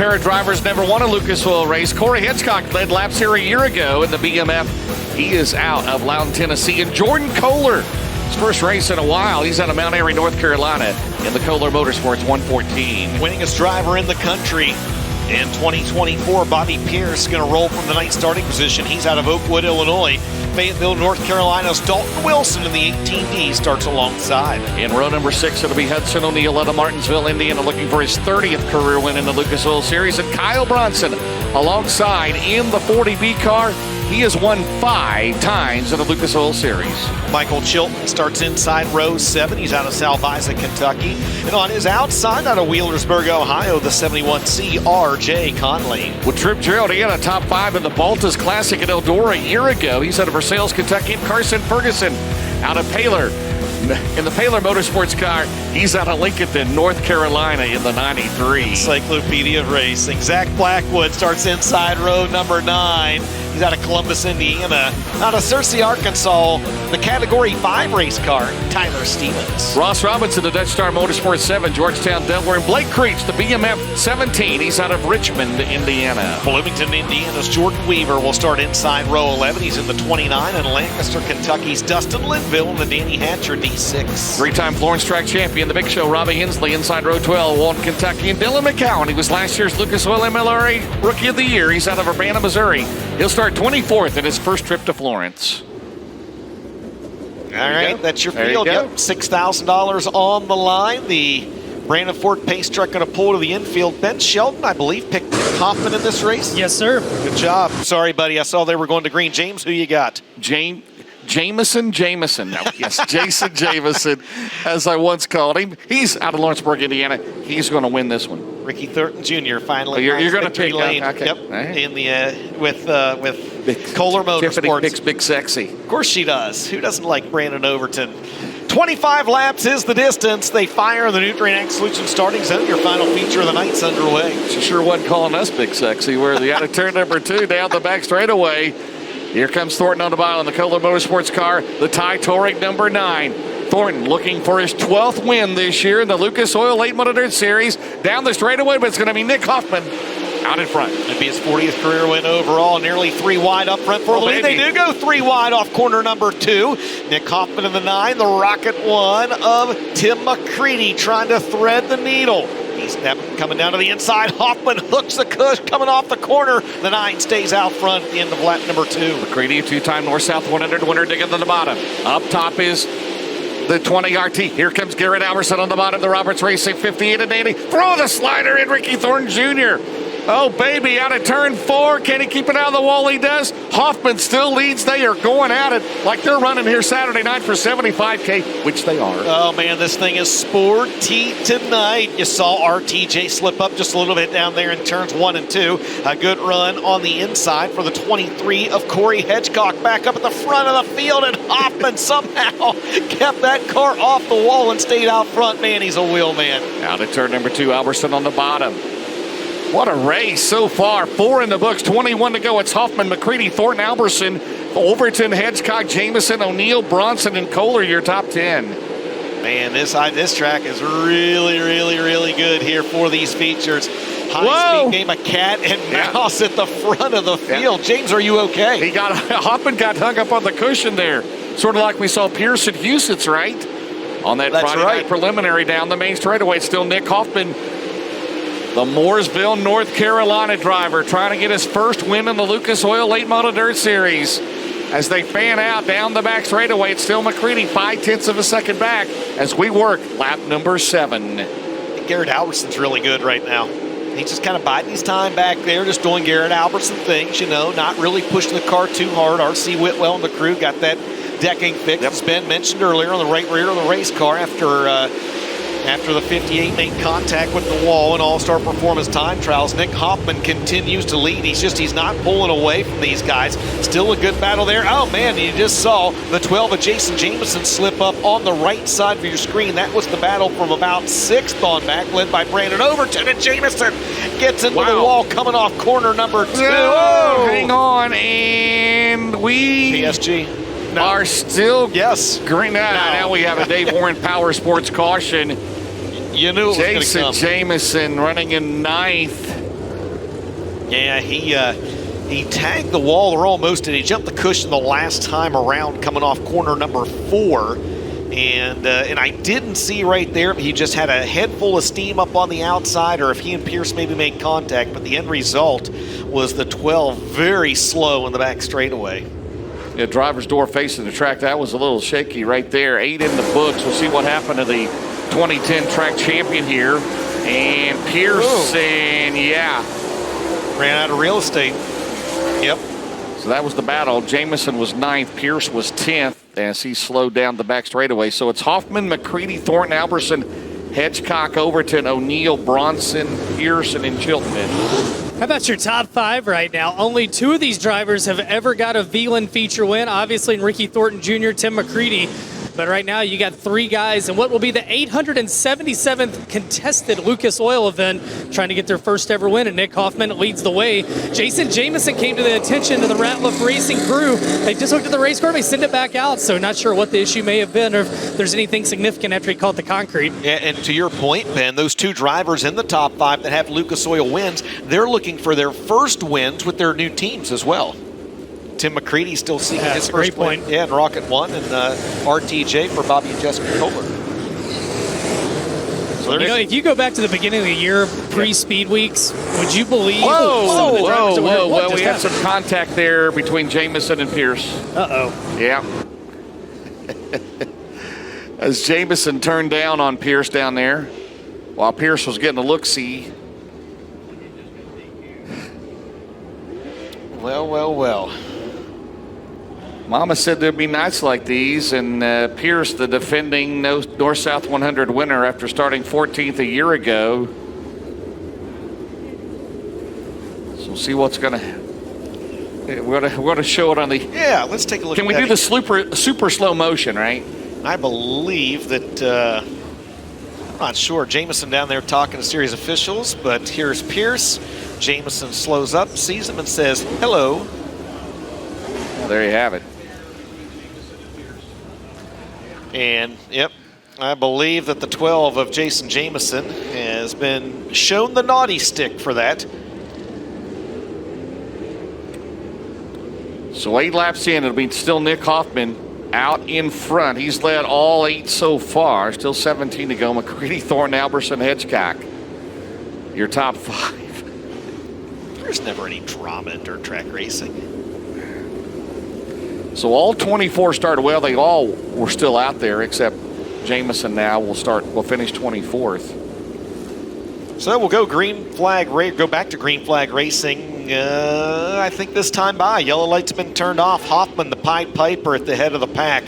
pair of drivers never won a Lucas Oil race. Corey Hitchcock led laps here a year ago in the BMF. He is out of Loudon, Tennessee. And Jordan Kohler, his first race in a while. He's out of Mount Airy, North Carolina in the Kohler Motorsports 114. Winningest driver in the country. In 2024, Bobby Pierce going to roll from the ninth starting position. He's out of Oakwood, Illinois. Fayetteville, North Carolina's Dalton Wilson in the 18D starts alongside. In row number 6, it'll be Hudson O'Neal out of Martinsville, Indiana, looking for his 30th career win in the Lucas Oil Series. And Kyle Bronson alongside in the 40B car. He has won 5 times in the Lucas Oil Series. Michael Chilton starts inside row 7. He's out of South Isaac, Kentucky. And on his outside, out of Wheelersburg, Ohio, the 71C, R.J. Conley. With Trip Gerald, he had a top 5 in the Baltas Classic at Eldora a year ago. He's out of Versailles, Kentucky. And Carson Ferguson out of Paler. In the Paler Motorsports car, he's out of Lincolnton, North Carolina in the 93. Encyclopedia of Racing. Zach Blackwood starts inside row number 9. He's out of Columbus, Indiana. Out of Searcy, Arkansas, the Category 5 race car, Tyler Stevens. Ross Robinson, the Dutch Star Motorsports 7, Georgetown, Delaware. And Blake Creech, the BMF 17. He's out of Richmond, Indiana. Bloomington, Indiana's Jordan Weaver will start inside row 11. He's in the 29. And Lancaster, Kentucky's Dustin Linville in the Danny Hatcher D6. 3-time Florence track champion, the Big Show, Robbie Hensley, inside row 12, Walton, Kentucky. And Dylan McCowan, he was last year's Lucas Oil MLRA Rookie of the Year. He's out of Urbana, Missouri. He'll start 24th in his first trip to Florence. All right, that's your field. Yep, $6,000 on the line. The Brandon Ford pace truck going to pull to the infield. Ben Shelton, I believe, picked Hoffman in this race. Yes, sir. Good job. Sorry, buddy. I saw they were going to green. James, who you got? Jameson. No, yes, Jason Jameson, as I once called him. He's out of Lawrenceburg, Indiana. He's going to win this one. Ricky Thornton Jr. finally. Oh, you're going to pick lane. Okay. Yep. Right. In the with Kohler Motorsports. Tiffany picks Big Sexy. Of course she does. Who doesn't like Brandon Overton? 25 laps is the distance. They fire the Nutrient Ag Solutions starting zone. Your final feature of the night's underway. She sure wasn't calling us Big Sexy. We're out of turn number 2 down the back straightaway. Here comes Thornton on the bottom, the Kohler Motorsports car, the Ty Touring number 9. Thornton looking for his 12th win this year in the Lucas Oil Late Model Dirt Series. Down the straightaway, but it's going to be Nick Hoffman out in front. It'd be his 40th career win overall, nearly 3 wide up front for the lead. They do go 3 wide off corner number 2. Nick Hoffman in the 9, the Rocket 1 of Tim McCready trying to thread the needle. He's coming down to the inside. Hoffman hooks the cush coming off the corner. The 9 stays out front at the end of lap number 2. McCready, a 2-time North-South 100 winner, digging to the bottom. Up top is the 20 RT. Here comes Garrett Alberson on the bottom. The Roberts Racing 58 and 80. Throw the slider in, Ricky Thornton Jr. Oh, baby, out of turn 4. Can he keep it out of the wall? He does. Hoffman still leads. They are going at it like they're running here Saturday night for 75K, which they are. Oh, man, this thing is sporty tonight. You saw RTJ slip up just a little bit down there in turns 1 and 2. A good run on the inside for the 23 of Corey Hedgecock back up at the front of the field, and Hoffman somehow kept that car off the wall and stayed out front. Man, he's a wheel man. Out of turn number 2, Alberson on the bottom. What a race so far. 4 in the books, 21 to go. It's Hoffman, McCready, Thornton, Alberson, Overton, Hedgecock, Jameson, O'Neal, Bronson, and Kohler, your top 10. Man, this track is really good here for these features. High-speed game of cat and mouse at the front of the field. Yeah. James, are you okay? Hoffman got hung up on the cushion there. Sort of like we saw Pierce at Huset's, right? On that Friday night preliminary down the main straightaway. Still Nick Hoffman, the Mooresville, North Carolina driver, trying to get his first win in the Lucas Oil Late Model Dirt Series. As they fan out down the back straightaway, it's still McCready 0.5 of a second back as we work lap number 7. Garrett Alberson's really good right now. He's just kind of biding his time back there, just doing Garrett Alberson things, not really pushing the car too hard. R.C. Whitwell and the crew got that decking fixed, as Ben mentioned earlier, on the right rear of the race car after the 58 made contact with the wall in All-Star Performance time trials. Nick Hoffman continues to lead. He's not pulling away from these guys. Still a good battle there. Oh, man, you just saw the 12 of Jason Jameson slip up on the right side of your screen. That was the battle from about 6th on back, led by Brandon Overton. And Jameson gets into the wall coming off corner number 2. Oh, hang on, and we... PSG. Are still green. Now we have a Dave Warren Power Sports caution. You knew it was going to come. Jameson running in 9th. Yeah, he tagged the wall or almost, and he jumped the cushion the last time around coming off corner number 4. And I didn't see right there if he just had a head full of steam up on the outside or if he and Pierce maybe made contact, but the end result was the 12 very slow in the back straightaway. Yeah, driver's door facing the track. That was a little shaky right there. 8 in the books. We'll see what happened to the 2010 track champion here. And Pearson, yeah. Ran out of real estate. Yep. So that was the battle. Jamison was 9th. Pierce was 10th as he slowed down the back straightaway. So it's Hoffman, McCready, Thornton, Alberson, Hedgecock, Overton, O'Neill, Bronson, Pearson, and Chilton. How about your top 5 right now? Only 2 of these drivers have ever got a VLAN feature win. Obviously, Ricky Thornton Jr., Tim McCready. But right now, you got 3 guys in what will be the 877th contested Lucas Oil event, trying to get their first ever win, and Nick Hoffman leads the way. Jason Jamison came to the attention of the Ratliff Racing crew. They just looked at the race car, they sent it back out, so not sure what the issue may have been or if there's anything significant after he caught the concrete. Yeah, and to your point, Ben, those 2 drivers in the top 5 that have Lucas Oil wins, they're looking for their first wins with their new teams as well. Tim McCready still seeking his first win. Yeah, and Rocket 1 and RTJ for Bobby and Jessica Kohler. So if you go back to the beginning of the year, pre-speed weeks, would you believe? Whoa. Well, we had some contact there between Jamison and Pierce. Uh-oh. Yeah. As Jamison turned down on Pierce down there, while Pierce was getting a look-see. Well. Mama said there'd be nights like these, and Pierce, the defending North-South 100 winner after starting 14th a year ago. So we'll see what's going to... We're going to show it on the... Yeah, let's take a look at that. Can we do the super slow motion, right? I believe that... I'm not sure. Jamison down there talking to series officials, but here's Pierce. Jamison slows up, sees him, and says, hello. Well, there you have it. And, yep, I believe that the 12 of Jason Jamison has been shown the naughty stick for that. So 8 laps in, it'll be still Nick Hoffman out in front. He's led all 8 so far. Still 17 to go. McCready, Thornton, Alberson, Hedgecock. Your top 5. There's never any drama in dirt track racing. So all 24 started well. They all were still out there, except Jamison now will finish 24th. So we'll go back to green flag racing. I think this time by. Yellow light's been turned off. Hoffman, the Pied Piper, at the head of the pack.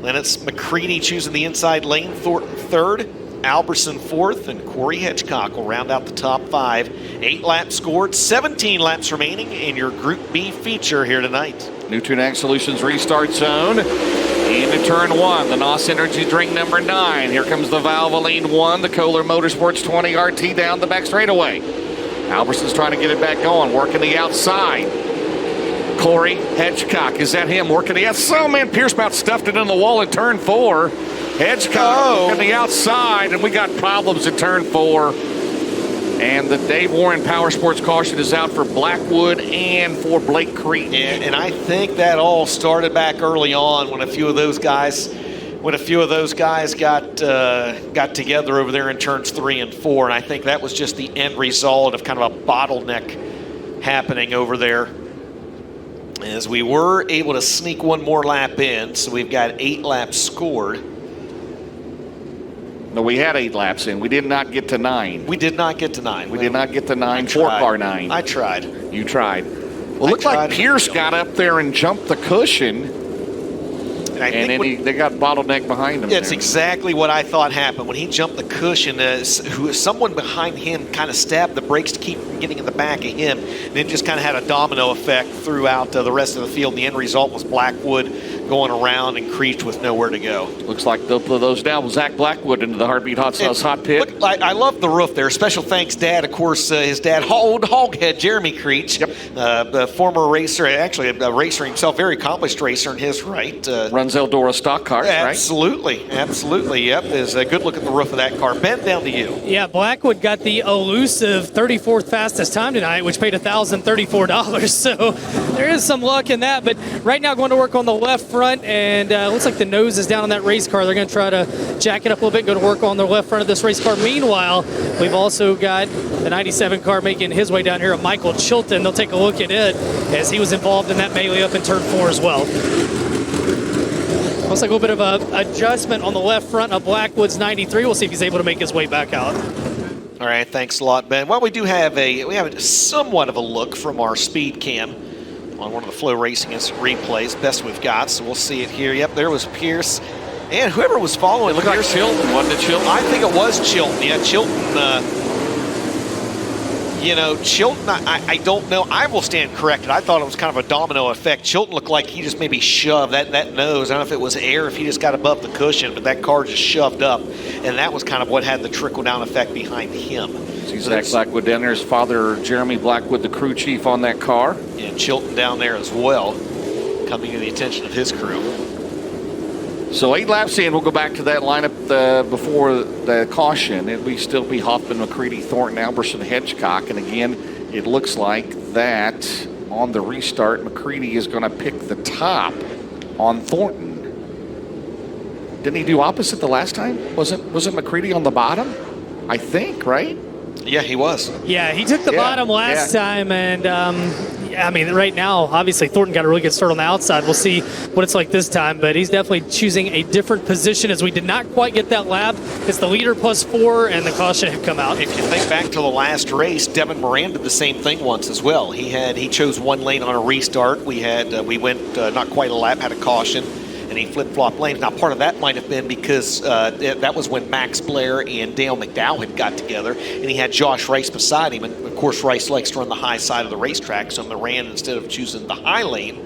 Then it's McCready choosing the inside lane. Thornton 3rd. Alberson 4th, and Corey Hedgecock will round out the top 5. 8 laps scored, 17 laps remaining in your Group B feature here tonight. New Tune Ag Solutions restart zone. Into turn 1, the NOS Energy drink number 9. Here comes the Valvoline 1, the Kohler Motorsports 20 RT down the back straightaway. Alberson's trying to get it back going, working the outside. Corey Hedgecock, is that him working the outside? Oh man, Pierce about stuffed it in the wall in turn 4. Hedgecock on the outside, and we got problems at turn 4. And the Dave Warren Power Sports caution is out for Blackwood and for Blake Creek. Yeah, and I think that all started back early on when a few of those guys got together over there in turns 3 and 4, and I think that was just the end result of kind of a bottleneck happening over there. As we were able to sneak one more lap in, so we've got 8 laps scored. No, we had 8 laps in. We did not get to 9. We did not get to 9. We did not get to 9. 4-car 9. I tried. You tried. Well, it looked like Pierce got up there and jumped the cushion. And then they got bottleneck behind him. It's exactly what I thought happened. When he jumped the cushion, someone behind him kind of stabbed the brakes to keep from getting in the back of him. And then just kind of had a domino effect throughout the rest of the field. And the end result was Blackwood going around and creased with nowhere to go. Looks like they'll put those down with Zach Blackwood into the Heartbeat Hot Sauce Hot Pit. Look, I love the roof there. Special thanks, Dad. Of course, his dad, Hoghead, Jeremy Creech, the former racer, actually a racer himself, very accomplished racer in his right. Runs Eldora stock cars, right? Absolutely, yep. Is a good look at the roof of that car. Ben, down to you. Yeah, Blackwood got the elusive 34th fastest time tonight, which paid $1,034. So there is some luck in that. But right now going to work on the left front, and looks like the nose is down on that race car. They're going to try to jack it up a little bit, go to work on the left front of this race car. Meanwhile, we've also got the 97 car making his way down here, Michael Chilton. They'll take a look at it as he was involved in that melee up in turn 4 as well. Looks like a little bit of a adjustment on the left front of Blackwood's 93. We'll see if he's able to make his way back out. All right, thanks a lot, Ben. Well, we have somewhat of a look from our speed cam on one of the Flow Racing Instant replays, best we've got. So we'll see it here. Yep, there was Pierce, and whoever was following. It looked like Chilton, wasn't it, Chilton? I think it was Chilton. Yeah, Chilton. Chilton, I don't know. I will stand corrected. I thought it was kind of a domino effect. Chilton looked like he just maybe shoved that nose. I don't know if it was air, if he just got above the cushion, but that car just shoved up. And that was kind of what had the trickle-down effect behind him. See Zach Blackwood down there. His father, Jeremy Blackwood, the crew chief on that car. And Chilton down there as well, coming to the attention of his crew. So 8 laps in, we'll go back to that lineup before the caution. It'll still be Hoffman, McCready, Thornton, Alberson, Hedgecock. And again, it looks like that on the restart, McCready is going to pick the top on Thornton. Didn't he do opposite the last time? Wasn't McCready on the bottom? I think, right? Yeah, he was. Yeah, he took the bottom last time, and right now, obviously Thornton got a really good start on the outside. We'll see what it's like this time, but he's definitely choosing a different position as we did not quite get that lap. It's the leader +4, and the caution had come out. If you think back to the last race, Devin Moran did the same thing once as well. He chose one lane on a restart. We went not quite a lap, had a caution, and he flip-flopped lanes. Now, part of that might have been because that was when Max Blair and Dale McDowell had got together, and he had Josh Rice beside him. And, of course, Rice likes to run the high side of the racetrack, so Moran, instead of choosing the high lane,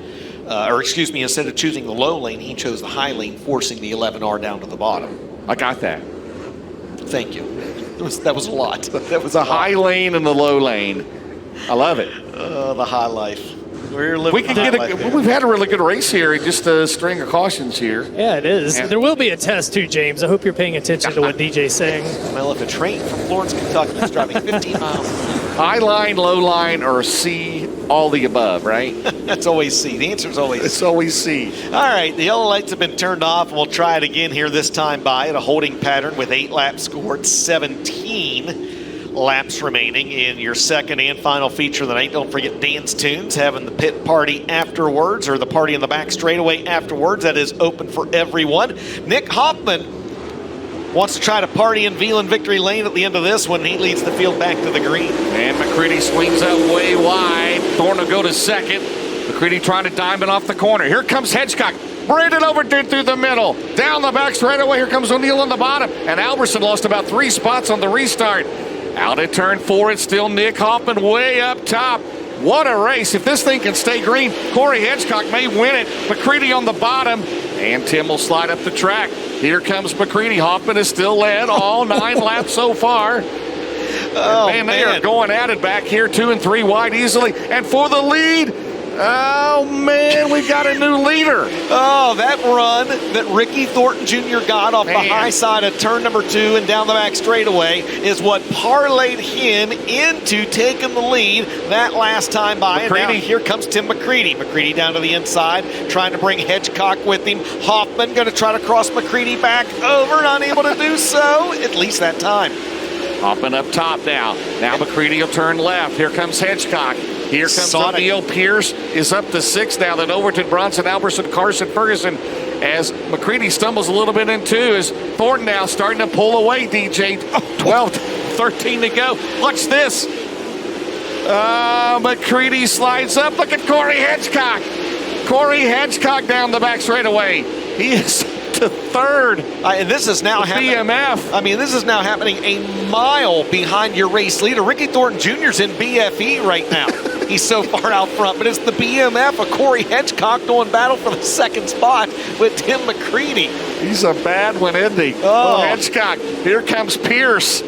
instead of choosing the low lane, he chose the high lane, forcing the 11R down to the bottom. I got that. Thank you. That was a lot. That was a high lane and the low lane. I love it. The high life. We've had a really good race here, just a string of cautions here. Yeah, it is. And there will be a test too, James. I hope you're paying attention to what DJ's saying. Well, if a train from Florence, Kentucky is driving 15 miles. High line, low line, or C, all the above, right? That's always C. The answer is always C. It's always C. All right, the yellow lights have been turned off, and we'll try it again here this time by at a holding pattern with 8 laps scored, 17 laps remaining in your second and final feature of the night. Don't forget Dance Tunes having the pit party afterwards, or the party in the back straightaway afterwards. That is open for everyone. Nick Hoffman wants to try to party in Veland Victory Lane at the end of this one. He leads the field back to the green. And McCready swings out way wide. Thorne will go to second. McCready trying to diamond off the corner. Here comes Hedgecock. Braided over through the middle. Down the back straightaway. Here comes O'Neill on the bottom. And Alberson lost about 3 spots on the restart. Out at turn 4, it's still Nick Hoffman way up top. What a race. If this thing can stay green, Corey Hedgecock may win it. McCready on the bottom, and Tim will slide up the track. Here comes McCready. Hoffman is still led all 9 laps so far. They are going at it back here, 2 and 3 wide easily. And for the lead, oh, man, we got a new leader. Oh, that run that Ricky Thornton Jr. got off the high side of turn number 2 and down the back straightaway is what parlayed him into taking the lead that last time by. McCready. And now here comes Tim McCready. McCready down to the inside, trying to bring Hedgecock with him. Hoffman going to try to cross McCready back over, unable to do so, at least that time. Hoffman up top now. Now McCready will turn left. Here comes Hedgecock. Here comes O'Neill. Pierce is up to 6 now. Then Overton, Bronson, Alberson, Carson, Ferguson. As McCready stumbles a little bit in 2, is Thornton now starting to pull away, DJ. 12, 13 to go. Watch this. McCready slides up. Look at Corey Hedgecock. Corey Hedgecock down the back straightaway. He is to 3rd. And this is now happening. BMF. I mean, this is now happening a mile behind your race leader. Ricky Thornton Jr.'s in BFE right now. He's so far out front. But it's the BMF of Corey Hedgecock doing battle for the second spot with Tim McCready. He's a bad one, isn't he? Oh, Hedgecock. Here comes Pierce.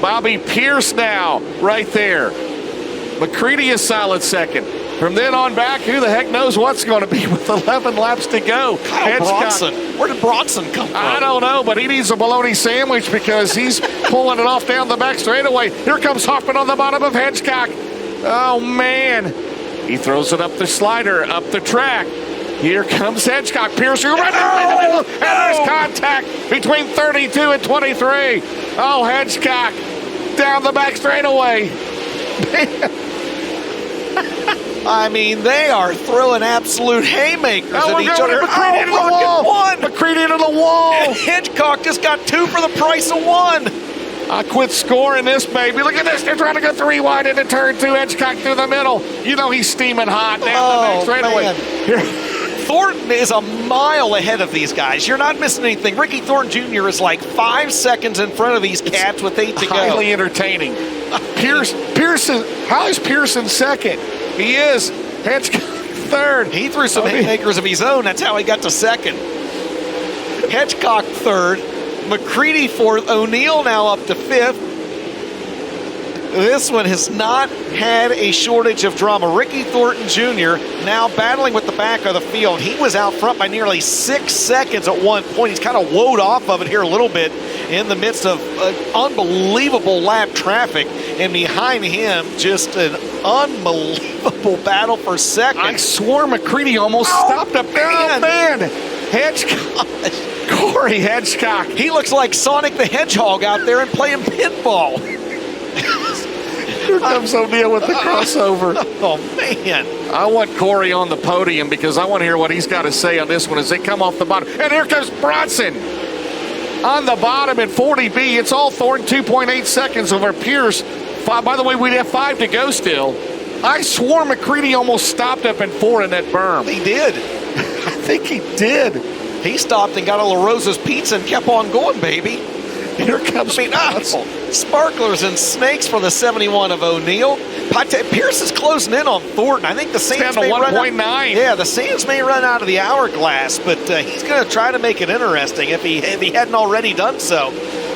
Bobby Pierce now, right there. McCready is solid second. From then on back, who the heck knows what's going to be with 11 laps to go. Kyle Bronson. Where did Bronson come from? I don't know, but he needs a bologna sandwich because he's pulling it off down the back straightaway. Here comes Hoffman on the bottom of Hedgecock. Oh, man. He throws it up the slider, up the track. Here comes Hedgecock. Pierce, right in the middle. And there's contact between 32 and 23. Oh, Hedgecock down the back straightaway. I mean, they are throwing absolute haymakers at each other. McCready into the wall. McCready into the wall. And Hedgecock just got 2 for the price of 1. I quit scoring this, baby. Look at this. They're trying to go 3 wide into turn 2. Hedgecock through the middle. You know he's steaming hot down the next straightaway. Thornton is a mile ahead of these guys. You're not missing anything. Ricky Thornton Jr. is like 5 seconds in front of these cats with 8 to go. Highly entertaining. Pearson. How is Pearson second? He is. Hedgecock third. He threw some haymakers of his own. That's how he got to second. Hedgecock third. McCready fourth. O'Neill now up to 5th. This one has not had a shortage of drama. Ricky Thornton Jr. now battling with the back of the field. He was out front by nearly 6 seconds at one point. He's kind of woed off of it here a little bit in the midst of unbelievable lap traffic. And behind him, just an unbelievable battle for second. I swore McCready almost stopped up there. Oh, man. Hedgecock. Corey Hedgecock. He looks like Sonic the Hedgehog out there and playing pinball. Here comes O'Neill with the crossover. Oh, man. I want Corey on the podium because I want to hear what he's got to say on this one as they come off the bottom. And here comes Bronson on the bottom at 40B. It's all Thornton, 2.8 seconds over Pierce. By the way, we'd have 5 to go still. I swore McCready almost stopped up in 4 in that berm. He did. I think he did. He stopped and got a La Rosa's pizza and kept on going, baby. Here comes sparklers and snakes for the 71 of O'Neill. Pierce is closing in on Thornton. I think the Sands may run out. Yeah, the Sands may run out of the hourglass, but he's going to try to make it interesting if he hadn't already done so.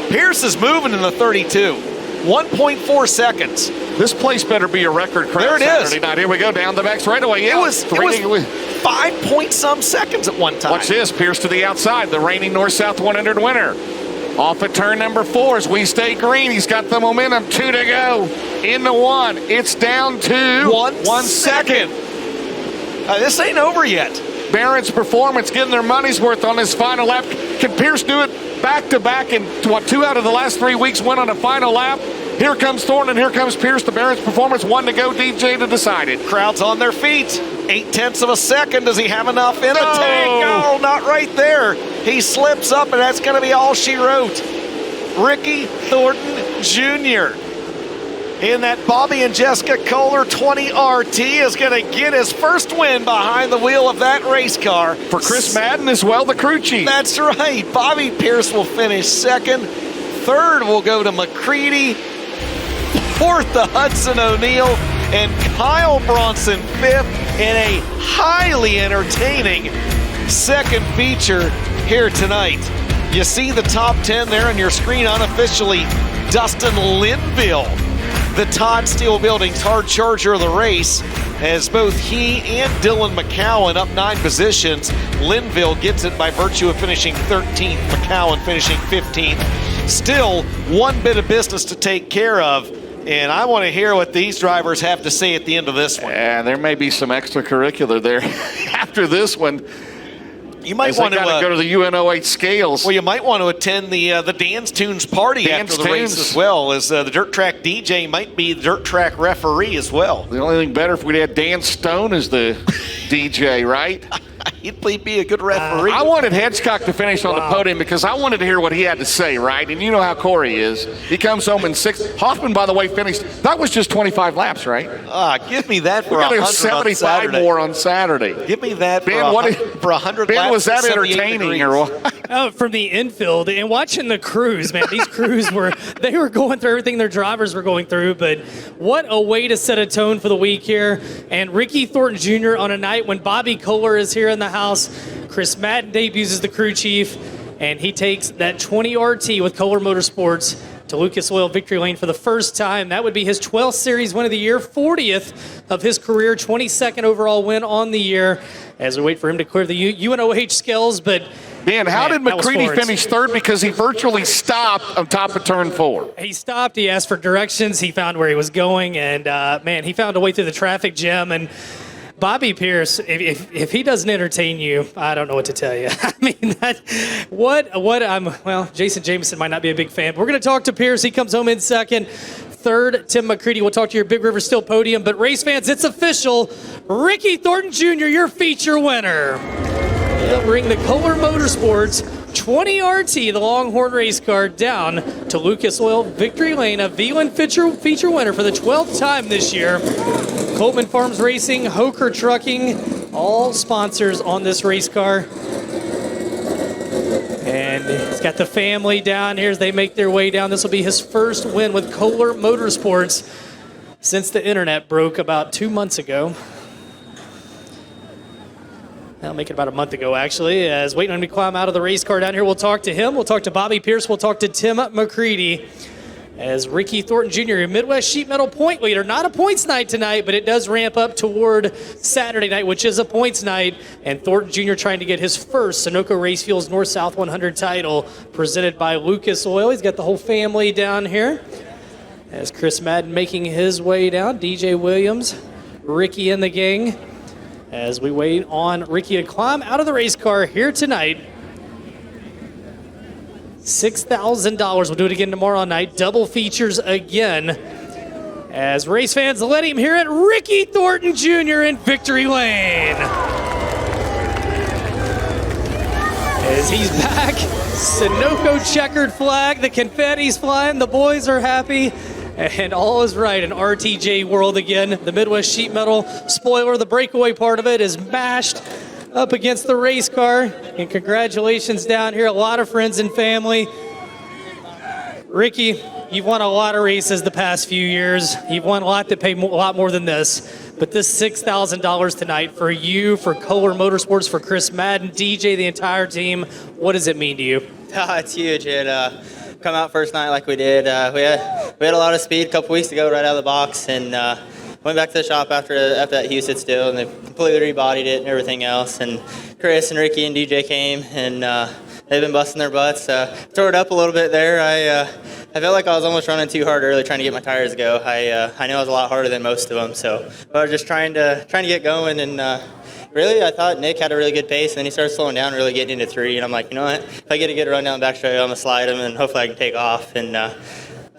Pierce is moving in the 32. 1.4 seconds. This place better be a record crowd. There it is. Saturday night. Here we go down the back straightaway. It was 5-point-some seconds at one time. Watch this. Pierce to the outside. The reigning North-South 100 winner. Off at turn number 4 as we stay green. He's got the momentum. 2 to go. Into 1. It's down to 1 second. This ain't over yet. Barron's Performance getting their money's worth on this final lap. Can Pierce do it back-to-back? And 2 out of the last 3 weeks went on a final lap. Here comes Thornton and here comes Pierce. The Barron's Performance. 1 to go. DJ to decide it. Crowd's on their feet. 0.8 of a second. Does he have enough in the tank? Oh, not right there. He slips up, and that's going to be all she wrote. Ricky Thornton Jr. in that Bobby and Jessica Kohler 20 RT is going to get his first win behind the wheel of that race car. For Chris Madden as well, the crew chief. That's right. Bobby Pierce will finish second. Third will go to McCready. Fourth to Hudson O'Neill. And Kyle Bronson fifth in a highly entertaining second feature here tonight. You see the top 10 there on your screen unofficially. Dustin Linville, the Todd Steele Building's hard charger of the race, as both he and Dylan McCowan up 9 positions. Linville gets it by virtue of finishing 13th, McCowan finishing 15th. Still one bit of business to take care of. And I want to hear what these drivers have to say at the end of this one. And there may be some extracurricular there after this one. You might want to go to the UNO8 scales. Well, you might want to attend the Dan's Tunes party after the race as well, as the dirt track DJ might be the dirt track referee as well. The only thing better if we had Dan Stone as the DJ, right? He'd be a good referee. I wanted Hedgecock to finish on the podium because I wanted to hear what he had to say, right? And you know how Corey is. He comes home in 6th. Hoffman, by the way, finished. That was just 25 laps, right? Give me that for 100 on 75 Saturday. more on Saturday. Give me that Ben, for 100 Ben, laps. was that 78 entertaining degrees. or what? Oh, from the infield and watching the crews, man. These crews were going through everything their drivers were going through, but what a way to set a tone for the week here. And Ricky Thornton Jr. on a night when Bobby Kohler is here in the house. Chris Madden debuts as the crew chief, and he takes that 20 RT with Kohler Motorsports to Lucas Oil Victory Lane for the first time. That would be his 12th series win of the year, 40th of his career, 22nd overall win on the year, as we wait for him to clear the UNOH scales. But man, how did McCready finish third? Because he virtually stopped on top of turn 4. He stopped, he asked for directions, he found where he was going, and man, he found a way through the traffic jam. And Bobby Pierce, if he doesn't entertain you, I don't know what to tell you. I mean, Jason Jameson might not be a big fan. But we're going to talk to Pierce. He comes home in second. Third, Tim McCready. We'll talk to your Big River Steel podium. But race fans, it's official. Ricky Thornton Jr., your feature winner. He'll bring the Kohler Motorsports 20 RT, the Longhorn race car, down to Lucas Oil Victory Lane, a V1 feature winner for the 12th time this year. Coleman Farms Racing, Hoker Trucking, all sponsors on this race car. And he's got the family down here as they make their way down. This will be his first win with Kohler Motorsports since the internet broke about 2 months ago. I'll make it about a month ago, actually. As waiting on him to climb out of the race car down here, we'll talk to him. We'll talk to Bobby Pierce. We'll talk to Tim McCready. As Ricky Thornton Jr., Midwest Sheet Metal point leader. Not a points night tonight, but it does ramp up toward Saturday night, which is a points night. And Thornton Jr. trying to get his first Sunoco Race Fuels North-South 100 title presented by Lucas Oil. He's got the whole family down here. As Chris Madden making his way down. DJ Williams, Ricky and the gang. As we wait on Ricky to climb out of the race car here tonight. $6,000. We'll do it again tomorrow night. Double features again. As race fans, let him hear it. Ricky Thornton Jr. in Victory Lane. As he's back, Sunoco checkered flag, the confetti's flying, the boys are happy, and all is right in RTJ world again. The Midwest Sheet Metal spoiler, the breakaway part of it, is mashed up against the race car. And congratulations down here, a lot of friends and family. Ricky, you've won a lot of races the past few years. You've won a lot that pay a lot more than this. But this $6,000 tonight for you, for Kohler Motorsports, for Chris Madden, DJ, the entire team, what does it mean to you? It's huge. Come out first night like we did. We had a lot of speed a couple weeks ago right out of the box, and went back to the shop after that Houston still, and they completely rebodied it and everything else. And Chris and Ricky and DJ came, and they've been busting their butts. Tore it up a little bit there. I felt like I was almost running too hard early trying to get my tires to go. I know I was a lot harder than most of them, so I was just trying to get going. And really, I thought Nick had a really good pace, and then he started slowing down, really getting into 3. And I'm like, you know what? If I get a good run down the back straight, I'm gonna slide him, and hopefully I can take off. And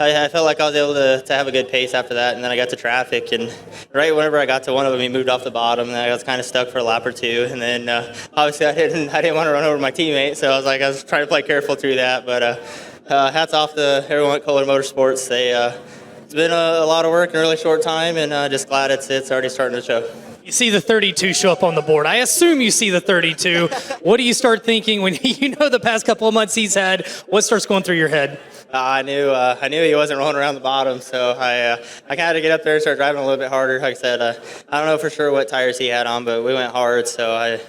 I felt like I was able to have a good pace after that, and then I got to traffic, and right whenever I got to one of them, he moved off the bottom, and I was kind of stuck for a lap or two, and then obviously I didn't want to run over my teammate, so I was trying to play careful through that, but hats off to everyone at Kohler Motorsports. It's been a lot of work in a really short time, and just glad it's already starting to show. You see the 32 show up on the board. I assume you see the 32. What do you start thinking when you know the past couple of months he's had? What starts going through your head? I knew he wasn't rolling around the bottom, so I kind of had to get up there and start driving a little bit harder. Like I said, I don't know for sure what tires he had on, but we went hard, so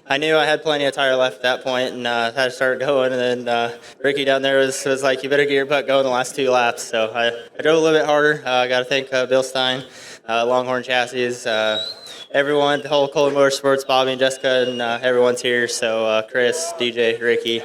I knew I had plenty of tire left at that point, and had to start going. And then Ricky down there was like, you better get your butt going the last 2 laps. So I drove a little bit harder. I got to thank Bill Stein, Longhorn Chassis, everyone, the whole Kohler Motorsports, Bobby and Jessica, and everyone's here. So Chris, DJ, Ricky,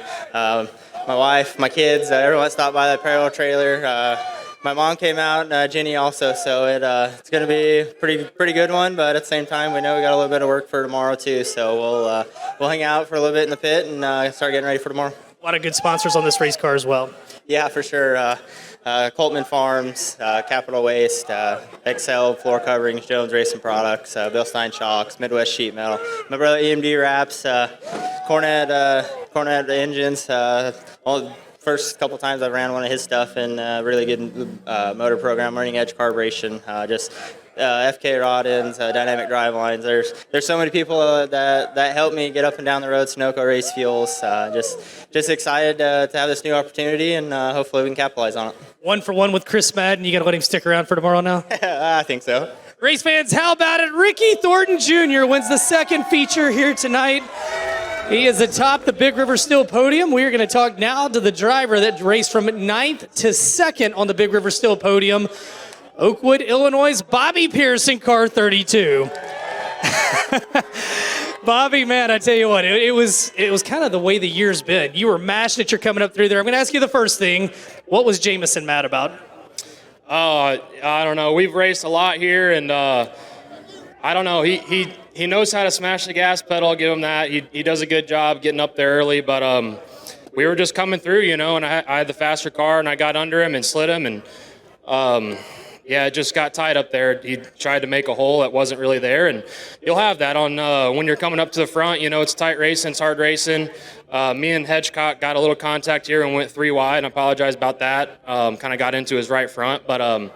my wife, my kids, everyone stopped by that parallel trailer. My mom came out, and Jenny also. So it's going to be a pretty good one. But at the same time, we know we got a little bit of work for tomorrow too. So we'll hang out for a little bit in the pit and start getting ready for tomorrow. A lot of good sponsors on this race car as well. Yeah, for sure. Coltman Farms, Capital Waste, Excel Floor Coverings, Jones Racing Products, Bill Stein Shocks, Midwest Sheet Metal. My brother EMD Wraps, Cornet Engines. First couple times I ran one of his stuff and really good motor program, learning edge carburation, FK rod ends, dynamic drive lines. There's so many people that helped me get up and down the road. Sunoco Race Fuels. Just excited to have this new opportunity, and hopefully we can capitalize on it. 1-for-1 with Chris Madden. You got to let him stick around for tomorrow now? I think so. Race fans, how about it? Ricky Thornton Jr. wins the second feature here tonight. He is atop the Big River Steel podium. We are going to talk now to the driver that raced from 9th to 2nd on the Big River Steel podium. Oakwood, Illinois' Bobby Pearson, car 32. Bobby, man, I tell you what, it was kind of the way the year's been. You were mashing it, you're coming up through there. I'm going to ask you the first thing. What was Jameson mad about? I don't know. We've raced a lot here, and I don't know. He knows how to smash the gas pedal. I'll give him that. He does a good job getting up there early, but we were just coming through, and I had the faster car, and I got under him and slid him, and it just got tight up there. He tried to make a hole that wasn't really there, and you'll have that on when you're coming up to the front. It's tight racing, it's hard racing. Me and Hedgecock got a little contact here and went 3 wide, and I apologize about that. Kind of got into his right front, but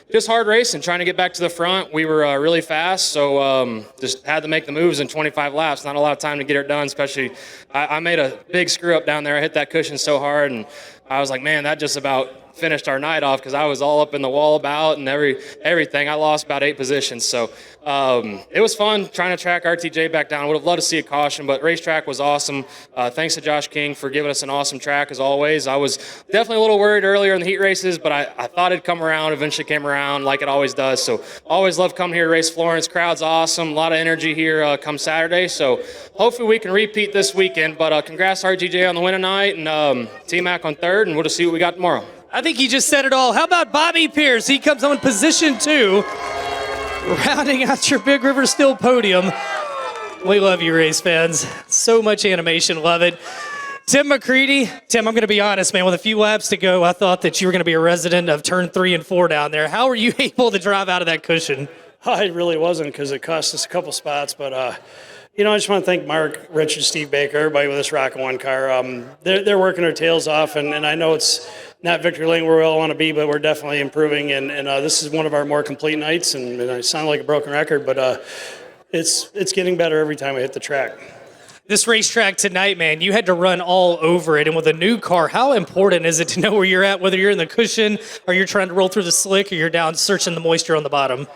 just hard racing, trying to get back to the front. We were really fast, so just had to make the moves in 25 laps. Not a lot of time to get it done, especially I made a big screw up down there. I hit that cushion so hard, and I was like, man, that just about finished our night off because I was all up in the wall about and everything. I lost about 8 positions. So it was fun trying to track RTJ back down. I would have loved to see a caution, but racetrack was awesome. Thanks to Josh King for giving us an awesome track as always. I was definitely a little worried earlier in the heat races, but I thought it'd come around, eventually came around like it always does. So always love coming here to race Florence. Crowd's awesome. A lot of energy here come Saturday. So hopefully we can repeat this weekend, but congrats RTJ on the win tonight and T-Mac on 3rd, and we'll just see what we got tomorrow. I think he just said it all. How about Bobby Pierce? He comes on position 2, rounding out your Big River Steel podium. We love you, race fans. So much animation, love it. Tim McCready. Tim, I'm going to be honest, man. With a few laps to go, I thought that you were going to be a resident of turn 3 and 4 down there. How were you able to drive out of that cushion? I really wasn't because it cost us a couple spots, but I just want to thank Mark, Richard, Steve Baker, everybody with this Rocket One car. They're working their tails off, and I know it's not victory lane where we all want to be, but we're definitely improving, and this is one of our more complete nights, and I sound like a broken record, but it's getting better every time I hit the track. This racetrack tonight, man, you had to run all over it, and with a new car, how important is it to know where you're at, whether you're in the cushion or you're trying to roll through the slick or you're down searching the moisture on the bottom?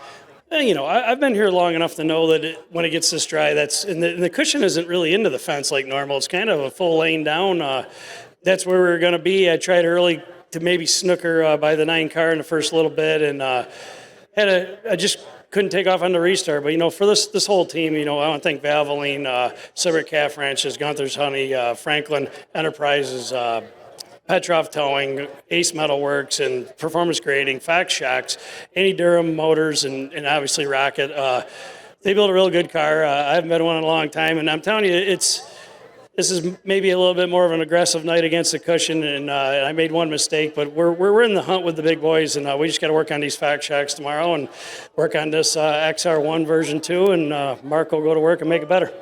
I've been here long enough to know that when it gets this dry, and the cushion isn't really into the fence like normal. It's kind of a full lane down. That's where we were going to be. I tried early to maybe snooker by the 9 car in the first little bit, and I just couldn't take off on the restart. But for this whole team, I want to thank Valvoline, Silver Calf Ranches, Gunther's Honey, Franklin Enterprises, Petrov Towing, Ace Metal Works, and Performance Grading, Fact Shocks, Andy Durham Motors, and obviously Rocket. They built a real good car. I haven't been in one in a long time, and I'm telling you, this is maybe a little bit more of an aggressive night against the cushion, and I made one mistake, but we're in the hunt with the big boys, and we just got to work on these Fact Shocks tomorrow and work on this XR1 version 2, and Mark will go to work and make it better.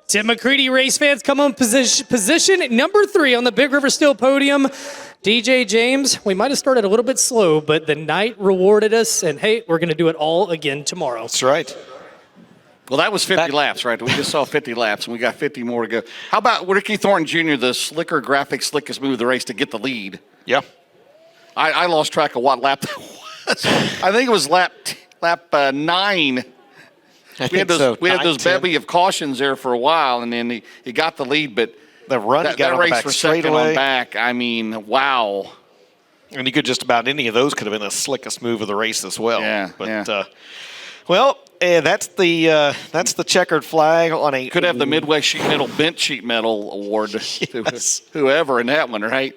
Tim McCready, race fans, come on position number 3 on the Big River Steel podium. DJ James, we might have started a little bit slow, but the night rewarded us, and hey, we're going to do it all again tomorrow. That's right. Well, that was 50 laps, right? We just saw 50 laps, and we got 50 more to go. How about Ricky Thornton Jr., the slickest move of the race to get the lead? Yeah. I lost track of what lap that was. I think it was lap 9. We had those bevy of cautions there for a while, and then he got the lead, but the run that got race back for straight second away. on back. I mean, wow. And you could just about any of those could have been the slickest move of the race as well. Yeah. That's the checkered flag on a. Could have the Midwest Sheet Metal Bent Sheet Metal Award to whoever in that one, right?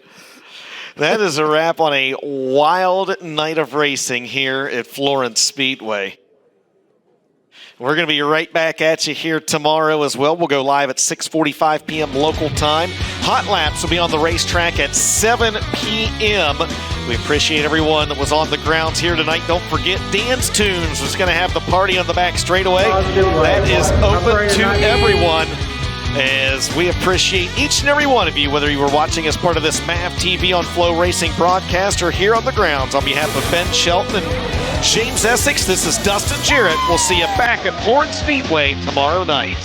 That is a wrap on a wild night of racing here at Florence Speedway. We're going to be right back at you here tomorrow as well. We'll go live at 6:45 p.m. local time. Hot Laps will be on the racetrack at 7 p.m. We appreciate everyone that was on the grounds here tonight. Don't forget, Dan's Tunes is going to have the party on the back straightaway. That is open to everyone, as we appreciate each and every one of you, whether you were watching as part of this MAV TV on Flow Racing broadcast or here on the grounds. On behalf of Ben Shelton and James Essex, this is Dustin Jarrett. We'll see you back at Florence Speedway tomorrow night.